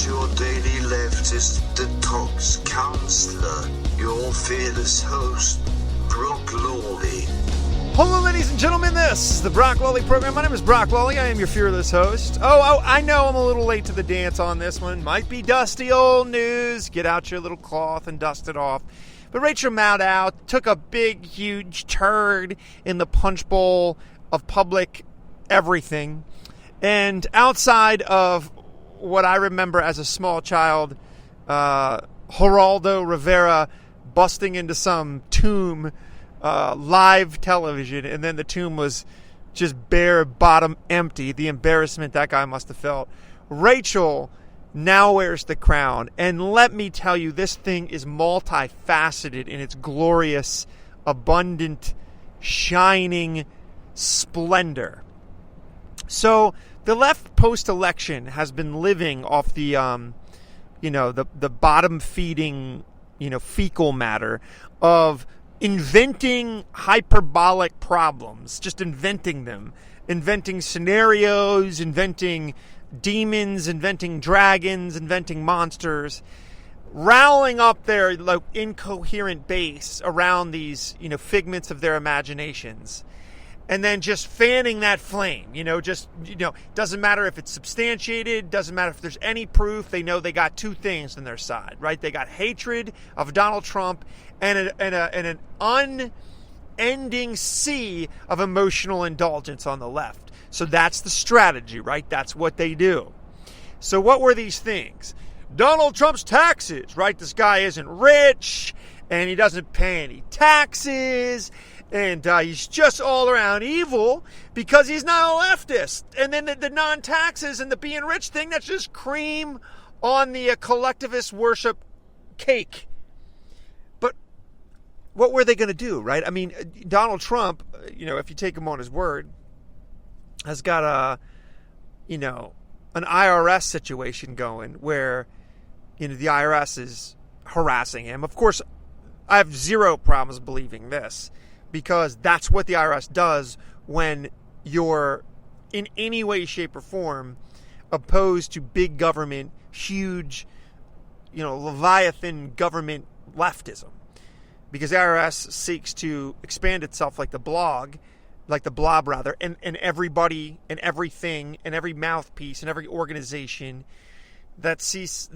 your daily leftist detox counselor, your fearless host, Brock Lawley. Hello, ladies and gentlemen, this is the Brock Lawley program. My name is Brock Lawley. I am your fearless host. Oh, I know I'm a little late to the dance on this one. Might be dusty old news. Get out your little cloth and dust it off. But Rachel Maddow took a big, huge turd in the punch bowl of public everything. And outside of what I remember as a small child, Geraldo Rivera busting into some tomb, live television, and then the tomb was just bare bottom empty. The embarrassment that guy must have felt. Rachel now wears the crown, and let me tell you, this thing is multifaceted in its glorious, abundant, shining splendor. So the left post-election has been living off the the bottom feeding, fecal matter of inventing hyperbolic problems, just inventing them, inventing scenarios, inventing demons, inventing dragons, inventing monsters, rallying up their incoherent base around these, figments of their imaginations. And then just fanning that flame, doesn't matter if it's substantiated, doesn't matter if there's any proof. They know they got two things on their side, right? They got hatred of Donald Trump and an unending sea of emotional indulgence on the left. So that's the strategy, right? That's what they do. So what were these things? Donald Trump's taxes, right? This guy isn't rich and he doesn't pay any taxes. And he's just all around evil because he's not a leftist. And then the non-taxes and the being rich thing, that's just cream on the collectivist worship cake. But what were they going to do, right? I mean, Donald Trump, if you take him on his word, has got an IRS situation going where, the IRS is harassing him. Of course, I have zero problems believing this, because that's what the IRS does when you're in any way, shape, or form opposed to big government, huge, Leviathan government leftism. Because the IRS seeks to expand itself like the blob, and everybody and everything and every mouthpiece and every organization that seeks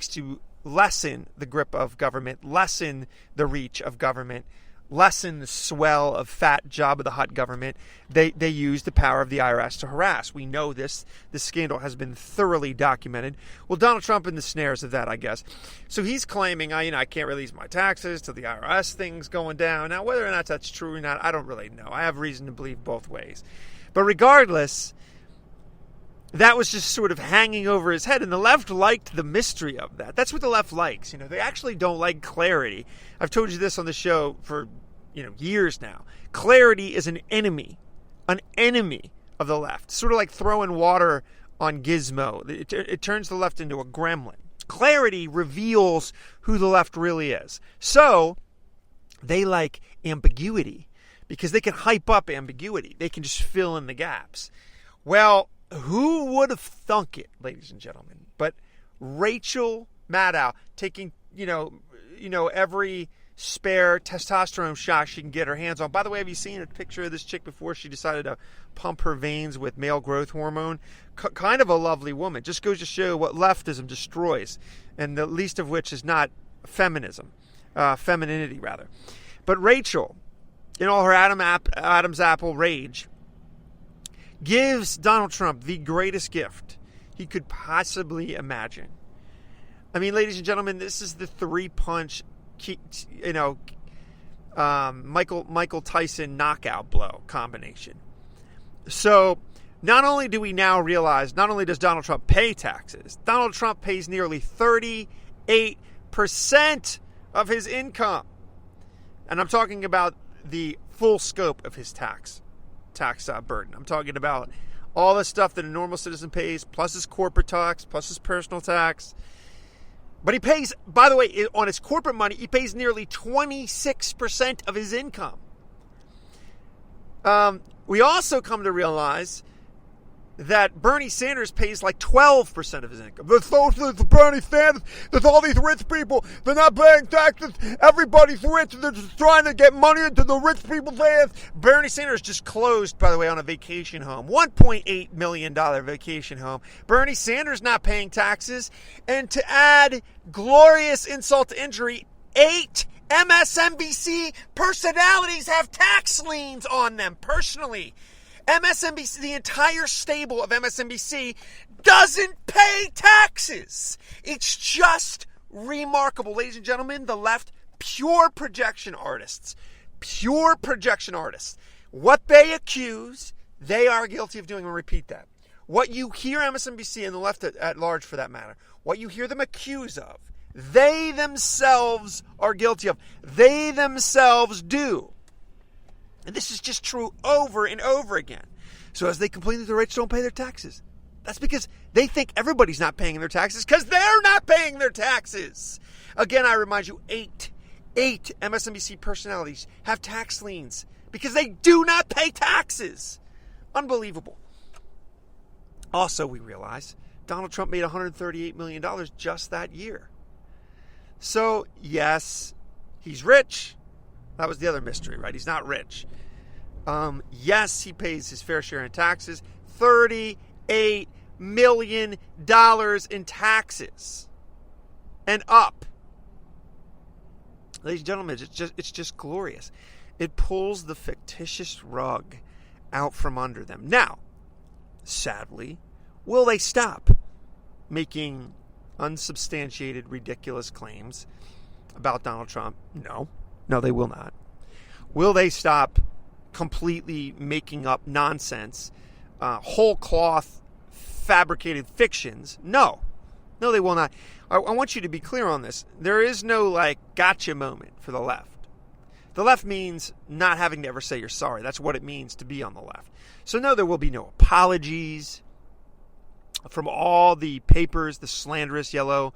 to lessen the grip of government, lessen the reach of government, lessen the swell of fat Jabba the Hutt government. They use the power of the IRS to harass. We know this. This scandal has been thoroughly documented. Well, Donald Trump in the snares of that, I guess. So he's claiming, I can't release my taxes till the IRS thing's going down. Now, whether or not that's true or not, I don't really know. I have reason to believe both ways. But regardless, that was just sort of hanging over his head, and the left liked the mystery of that. That's what the left likes. They actually don't like clarity. I've told you this on the show for, years now. Clarity is an enemy of the left. Sort of like throwing water on Gizmo. It turns the left into a gremlin. Clarity reveals who the left really is. So they like ambiguity because they can hype up ambiguity. They can just fill in the gaps. Well, who would have thunk it, ladies and gentlemen? But Rachel Maddow taking, every spare testosterone shot she can get her hands on. By the way, have you seen a picture of this chick before she decided to pump her veins with male growth hormone? Kind of a lovely woman. Just goes to show what leftism destroys, and the least of which is not femininity, rather. But Rachel, in all her Adam's apple rage, gives Donald Trump the greatest gift he could possibly imagine. I mean, ladies and gentlemen, this is the three-punch, Michael Tyson knockout blow combination. So not only do we now realize, not only does Donald Trump pay taxes, Donald Trump pays nearly 38% of his income. And I'm talking about the full scope of his tax burden. I'm talking about all the stuff that a normal citizen pays, plus his corporate tax, plus his personal tax. But he pays, by the way, on his corporate money, he pays nearly 26% of his income. We also come to realize that Bernie Sanders pays like 12% of his income. There's Bernie Sanders. There's all these rich people. They're not paying taxes. Everybody's rich. They're just trying to get money into the rich people's hands. Bernie Sanders just closed, by the way, on a vacation home. $1.8 million vacation home. Bernie Sanders not paying taxes. And to add glorious insult to injury, 8 MSNBC personalities have tax liens on them personally. MSNBC, the entire stable of MSNBC, doesn't pay taxes. It's just remarkable. Ladies and gentlemen, the left, pure projection artists. Pure projection artists. What they accuse, they are guilty of doing. And repeat that. What you hear MSNBC and the left at large, for that matter, what you hear them accuse of, they themselves are guilty of. They themselves do. And this is just true over and over again. So as they complain that the rich don't pay their taxes, that's because they think everybody's not paying their taxes because they're not paying their taxes. Again, I remind you, eight MSNBC personalities have tax liens because they do not pay taxes. Unbelievable. Also, we realize Donald Trump made $138 million just that year. So, yes, he's rich. That was the other mystery, right? He's not rich. Yes, he pays his fair share in taxes. $38 million in taxes. And up. Ladies and gentlemen, it's just glorious. It pulls the fictitious rug out from under them. Now, sadly, will they stop making unsubstantiated, ridiculous claims about Donald Trump? No. No, they will not. Will they stop completely making up nonsense, whole cloth, fabricated fictions? No. No, they will not. I want you to be clear on this. There is no, gotcha moment for the left. The left means not having to ever say you're sorry. That's what it means to be on the left. So, no, there will be no apologies from all the papers, the slanderous yellow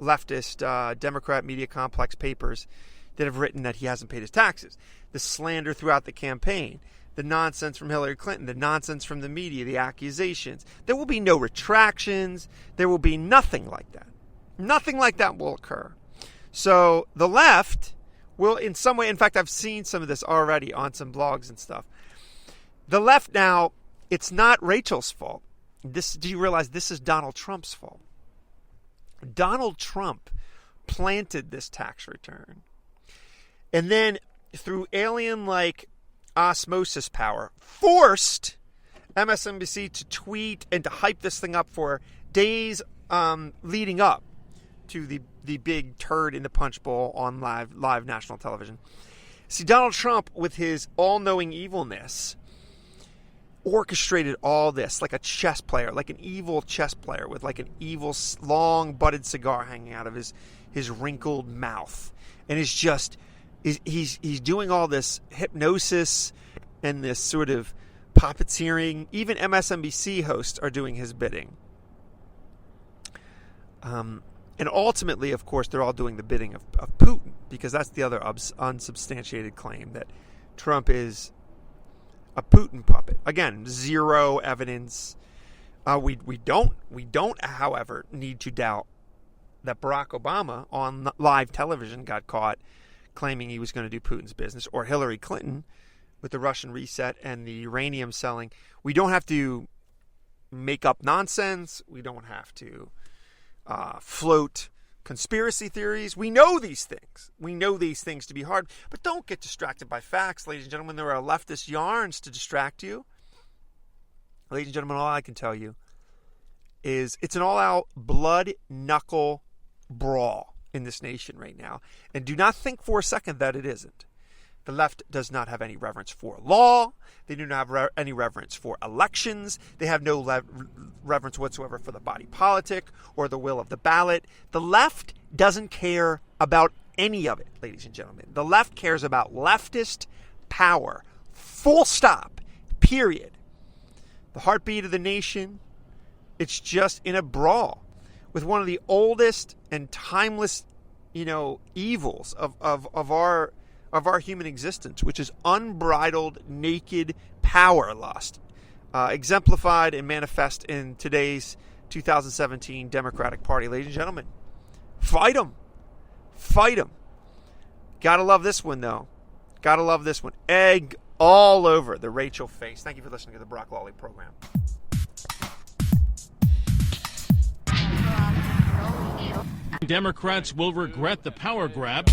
leftist Democrat media complex papers that have written that he hasn't paid his taxes. The slander throughout the campaign, the nonsense from Hillary Clinton, the nonsense from the media, the accusations. There will be no retractions. There will be nothing like that. Nothing like that will occur. So the left will in some way, in fact, I've seen some of this already on some blogs and stuff. The left now, it's not Rachel's fault. Do you realize this is Donald Trump's fault? Donald Trump planted this tax return. And then, through alien-like osmosis power, forced MSNBC to tweet and to hype this thing up for days leading up to the big turd in the punch bowl on live national television. See, Donald Trump, with his all-knowing evilness, orchestrated all this like a chess player, like an evil chess player with like an evil long-butted cigar hanging out of his wrinkled mouth. And it's just... He's doing all this hypnosis and this sort of puppeteering. Even MSNBC hosts are doing his bidding. And ultimately, of course, they're all doing the bidding of Putin, because that's the other unsubstantiated claim, that Trump is a Putin puppet. Again, zero evidence. We don't, however, need to doubt that Barack Obama on live television got caught claiming he was going to do Putin's business, or Hillary Clinton with the Russian reset and the uranium selling. We don't have to make up nonsense. We don't have to float conspiracy theories. We know these things. We know these things to be hard. But don't get distracted by facts, ladies and gentlemen. There are leftist yarns to distract you. Ladies and gentlemen, all I can tell you is it's an all-out blood-knuckle brawl in this nation right now. And do not think for a second that it isn't. The left does not have any reverence for law. They do not have any reverence for elections. They have no reverence whatsoever for the body politic or the will of the ballot. The left doesn't care about any of it, ladies and gentlemen. The left cares about leftist power. Full stop. Period. The heartbeat of the nation, it's just in a brawl with one of the oldest and timeless, evils of our human existence, which is unbridled, naked power lust. exemplified and manifest in today's 2017 Democratic Party. Ladies and gentlemen, fight them. Fight them. Gotta love this one, though. Gotta love this one. Egg all over the Rachel face. Thank you for listening to the Brock Lawley program. Democrats will regret the power grab.